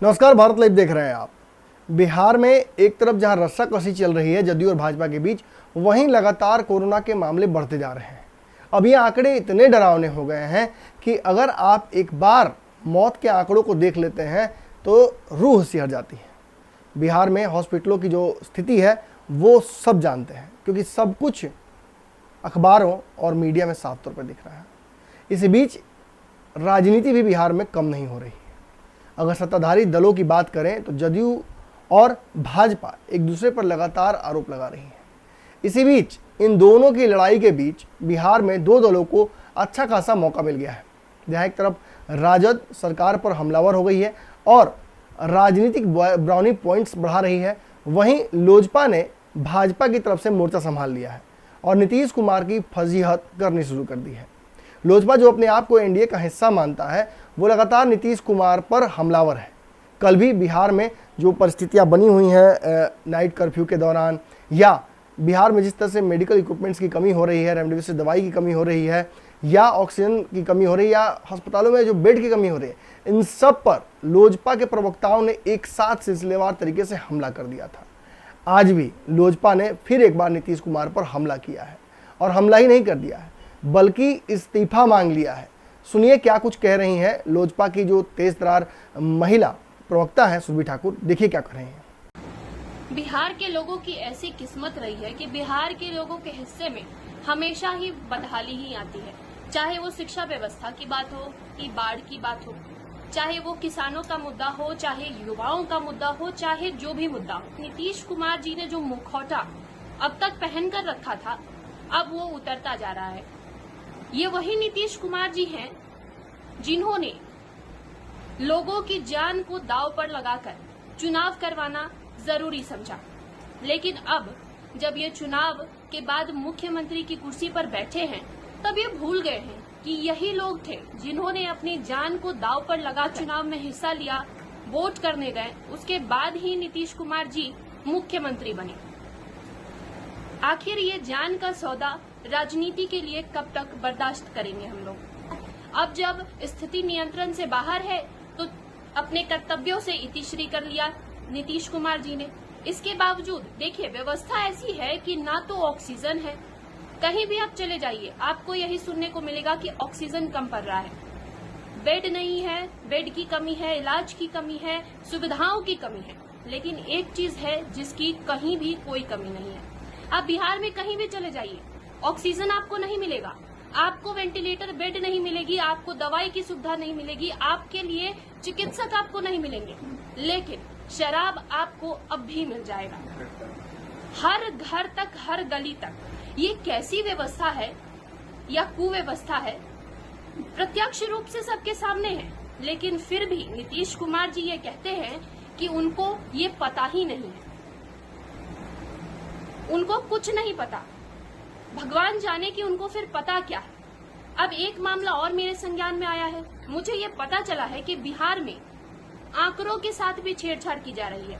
नमस्कार, भारत लाइव देख रहे हैं आप। बिहार में एक तरफ जहां रस्साकसी चल रही है जदयू और भाजपा के बीच, वहीं लगातार कोरोना के मामले बढ़ते जा रहे हैं। अब ये आंकड़े इतने डरावने हो गए हैं कि अगर आप एक बार मौत के आंकड़ों को देख लेते हैं तो रूह सिहर जाती है। बिहार में हॉस्पिटलों की जो स्थिति है वो सब जानते हैं, क्योंकि सब कुछ अखबारों और मीडिया में साफ तौर पर दिख रहा है। इसी बीच राजनीति भी बिहार में कम नहीं हो रही है। अगर सत्ताधारी दलों की बात करें तो जदयू और भाजपा एक दूसरे पर लगातार आरोप लगा रही हैं। इसी बीच इन दोनों की लड़ाई के बीच बिहार में दो दलों को अच्छा खासा मौका मिल गया है। जहाँ एक तरफ राजद सरकार पर हमलावर हो गई है और राजनीतिक ब्राउनी पॉइंट्स बढ़ा रही है, वहीं लोजपा ने भाजपा की तरफ से मोर्चा संभाल लिया है और नीतीश कुमार की फजीहत करनी शुरू कर दी है। लोजपा जो अपने आप को एनडीए का हिस्सा मानता है, वो लगातार नीतीश कुमार पर हमलावर है। कल भी बिहार में जो परिस्थितियां बनी हुई हैं नाइट कर्फ्यू के दौरान, या बिहार में जिस तरह से मेडिकल इक्विपमेंट्स की कमी हो रही है, रेमडेसिविर दवाई की कमी हो रही है, या ऑक्सीजन की कमी हो रही है, या अस्पतालों में जो बेड की कमी हो रही है, इन सब पर लोजपा के प्रवक्ताओं ने एक साथ सिलसिलेवार तरीके से हमला कर दिया था। आज भी लोजपा ने फिर एक बार नीतीश कुमार पर हमला किया है, और हमला ही नहीं कर दिया है बल्कि इस्तीफा मांग लिया है। सुनिए क्या कुछ कह रही हैं लोजपा की जो तेज तरार महिला प्रवक्ता है सुरभि ठाकुर। देखिए क्या कर रही हैं। बिहार के लोगों की ऐसी किस्मत रही है कि बिहार के लोगों के हिस्से में हमेशा ही बदहाली ही आती है। चाहे वो शिक्षा व्यवस्था की बात हो कि बाढ़ की बात हो, चाहे वो किसानों का मुद्दा हो, चाहे युवाओं का मुद्दा हो, चाहे जो भी मुद्दा हो। नीतीश कुमार जी ने जो मुखौटा अब तक पहन कर रखा था, अब वो उतरता जा रहा है। ये वही नीतीश कुमार जी हैं जिन्होंने लोगों की जान को दांव पर लगाकर चुनाव करवाना जरूरी समझा, लेकिन अब जब ये चुनाव के बाद मुख्यमंत्री की कुर्सी पर बैठे हैं, तब ये भूल गए हैं कि यही लोग थे जिन्होंने अपनी जान को दांव पर लगा चुनाव में हिस्सा लिया, वोट करने गए, उसके बाद ही नीतीश कुमार जी मुख्यमंत्री बने। आखिर ये जान का सौदा राजनीति के लिए कब तक बर्दाश्त करेंगे हम लोग? अब जब स्थिति नियंत्रण से बाहर है तो अपने कर्तव्यों से इतिश्री कर लिया नीतीश कुमार जी ने। इसके बावजूद देखिए, व्यवस्था ऐसी है कि ना तो ऑक्सीजन है, कहीं भी आप चले जाइए आपको यही सुनने को मिलेगा कि ऑक्सीजन कम पड़ रहा है, बेड नहीं है, बेड की कमी है, इलाज की कमी है, सुविधाओं की कमी है। लेकिन एक चीज है जिसकी कहीं भी कोई कमी नहीं है। आप बिहार में कहीं भी चले जाइए, ऑक्सीजन आपको नहीं मिलेगा, आपको वेंटिलेटर बेड नहीं मिलेगी, आपको दवाई की सुविधा नहीं मिलेगी, आपके लिए चिकित्सक आपको नहीं मिलेंगे, लेकिन शराब आपको अब भी मिल जाएगा हर घर तक, हर गली तक। ये कैसी व्यवस्था है या कुव्यवस्था है, प्रत्यक्ष रूप से सबके सामने है। लेकिन फिर भी नीतीश कुमार जी ये कहते हैं कि उनको ये पता ही नहीं है, उनको कुछ नहीं पता। भगवान जाने कि उनको फिर पता क्या है। अब एक मामला और मेरे संज्ञान में आया है। मुझे ये पता चला है कि बिहार में आंकड़ों के साथ भी छेड़छाड़ की जा रही है।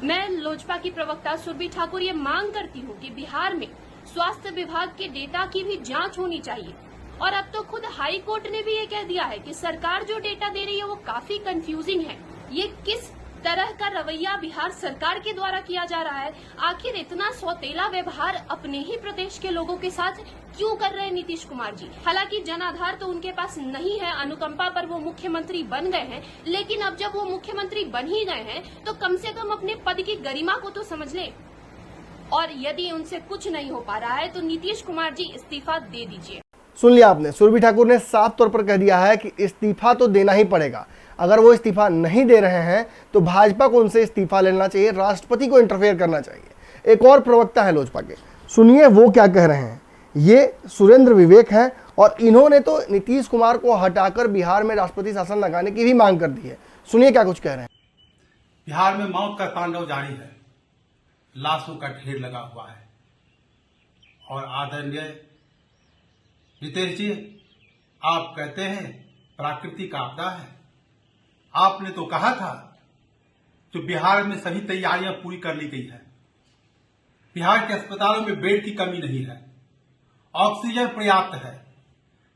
मैं लोजपा की प्रवक्ता सुरभि ठाकुर ये मांग करती हूँ कि बिहार में स्वास्थ्य विभाग के डेटा की भी जांच होनी चाहिए। और अब तो खुद हाई कोर्ट ने भी ये कह दिया है कि सरकार जो डेटा दे रही है वो काफी कंफ्यूजिंग है। ये किस तरह का रवैया बिहार सरकार के द्वारा किया जा रहा है? आखिर इतना सौतेला व्यवहार अपने ही प्रदेश के लोगों के साथ क्यों कर रहे हैं नीतीश कुमार जी? हालांकि जनाधार तो उनके पास नहीं है, अनुकंपा पर वो मुख्यमंत्री बन गए हैं, लेकिन अब जब वो मुख्यमंत्री बन ही गए हैं तो कम से कम अपने पद की गरिमा को तो समझ लें। और यदि उनसे कुछ नहीं हो पा रहा है तो नीतीश कुमार जी इस्तीफा दे दीजिए। सुन लिया आपने, सुरभि ठाकुर ने साफ तौर पर कह दिया है कि इस्तीफा तो देना ही पड़ेगा। अगर वो इस्तीफा नहीं दे रहे हैं तो भाजपा को उनसे इस्तीफा लेना चाहिए, राष्ट्रपति को इंटरफेयर करना चाहिए। एक और प्रवक्ता है लोजपा के, सुनिए वो क्या कह रहे हैं। ये सुरेंद्र विवेक हैं और इन्होंने तो नीतीश कुमार को हटाकर बिहार में राष्ट्रपति शासन लगाने की भी मांग कर दी है। सुनिए क्या कुछ कह रहे हैं। बिहार में मौत का तांडव जारी है, लाशों का ढेर लगा हुआ है। और आदरणीय नीतीश जी, आप कहते हैं प्राकृतिक आपदा है। आपने तो कहा था तो बिहार में सभी तैयारियां पूरी कर ली गई है। बिहार के अस्पतालों में बेड की कमी नहीं है, ऑक्सीजन पर्याप्त है,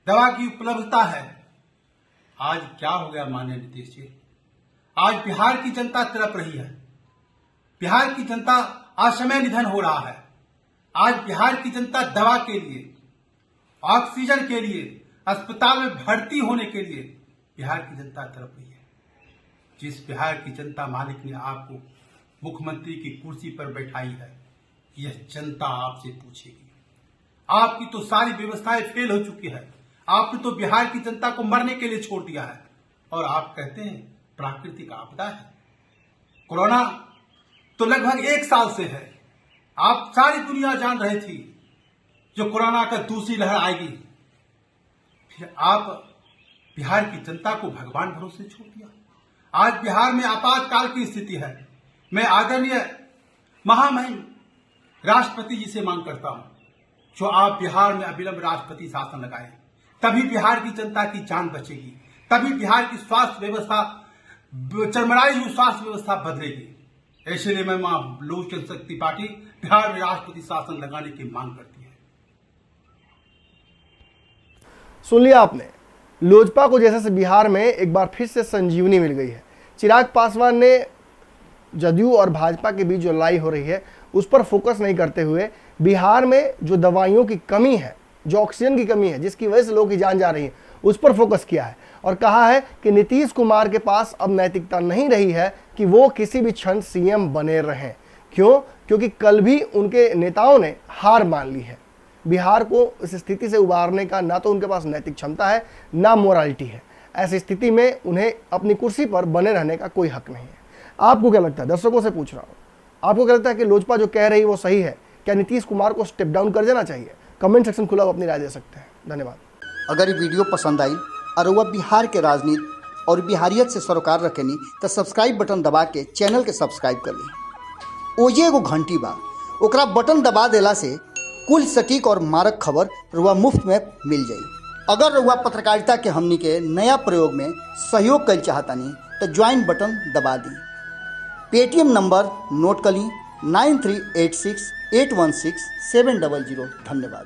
दवा की उपलब्धता है। आज क्या हो गया माननीय नीतीश जी? आज बिहार की जनता तड़प रही है। बिहार की जनता असमय निधन हो रहा है। आज बिहार की जनता दवा के लिए, ऑक्सीजन के लिए, अस्पताल में भर्ती होने के लिए बिहार की जनता तड़प रही है। जिस बिहार की जनता मालिक ने आपको मुख्यमंत्री की कुर्सी पर बैठाई है, यह जनता आपसे पूछेगी। आपकी तो सारी व्यवस्थाएं फेल हो चुकी है। आपने तो बिहार की जनता को मरने के लिए छोड़ दिया है और आप कहते हैं प्राकृतिक आपदा है। कोरोना तो लगभग 1 साल से है। आप सारी दुनिया जान रहे थी जो कोरोना का दूसरी लहर आएगी, फिर आप बिहार की जनता को भगवान भरोसे छोड़ दिया। आज बिहार में आपातकाल की स्थिति है। मैं आदरणीय महामहिम राष्ट्रपति जी से मांग करता हूं, जो आप बिहार में अविलंब राष्ट्रपति शासन लगाए, तभी बिहार की जनता की जान बचेगी, तभी बिहार की स्वास्थ्य व्यवस्था, चरमराई हुई स्वास्थ्य व्यवस्था बदलेगी। इसलिए मैं लोक जनशक्ति पार्टी बिहार में राष्ट्रपति शासन लगाने की मांग करती है। सुन लिया आपने, लोजपा को जैसे बिहार में एक बार फिर से संजीवनी मिल गई है। चिराग पासवान ने जदयू और भाजपा के बीच जो लड़ाई हो रही है उस पर फोकस नहीं करते हुए बिहार में जो दवाइयों की कमी है, जो ऑक्सीजन की कमी है, जिसकी वजह से लोगों की जान जा रही है, उस पर फोकस किया है और कहा है कि नीतीश कुमार के पास अब नैतिकता नहीं रही है कि वो किसी भी क्षण सीएम बने रहें। क्यों? क्योंकि कल भी उनके नेताओं ने हार मान ली है। बिहार को इस स्थिति से उबारने का ना तो उनके पास नैतिक क्षमता है, ना मोरालिटी है। ऐसी स्थिति में उन्हें अपनी कुर्सी पर बने रहने का कोई हक नहीं है। आपको क्या लगता है? दर्शकों से पूछ रहा हूँ, आपको क्या लगता है कि लोजपा जो कह रही है वो सही है? क्या नीतीश कुमार को स्टेप डाउन कर देना चाहिए? कमेंट सेक्शन खुला, अपनी राय दे सकते हैं। धन्यवाद। अगर ये वीडियो पसंद आई और वह बिहार के राजनीति और बिहारियत से सरोकार रखेनी तो सब्सक्राइब बटन दबा के चैनल के सब्सक्राइब कर ली। ओजे एगो घंटी बा, ओकरा बटन दबा देला से कुल सटीक और मारक खबर रुआ मुफ्त में मिल जाई। अगर रुआ पत्रकारिता के हमनी के नया प्रयोग में सहयोग कर चाहतानी तो ज्वाइन बटन दबा दी। पेटीएम नंबर नोट कर ली 9386816700। धन्यवाद।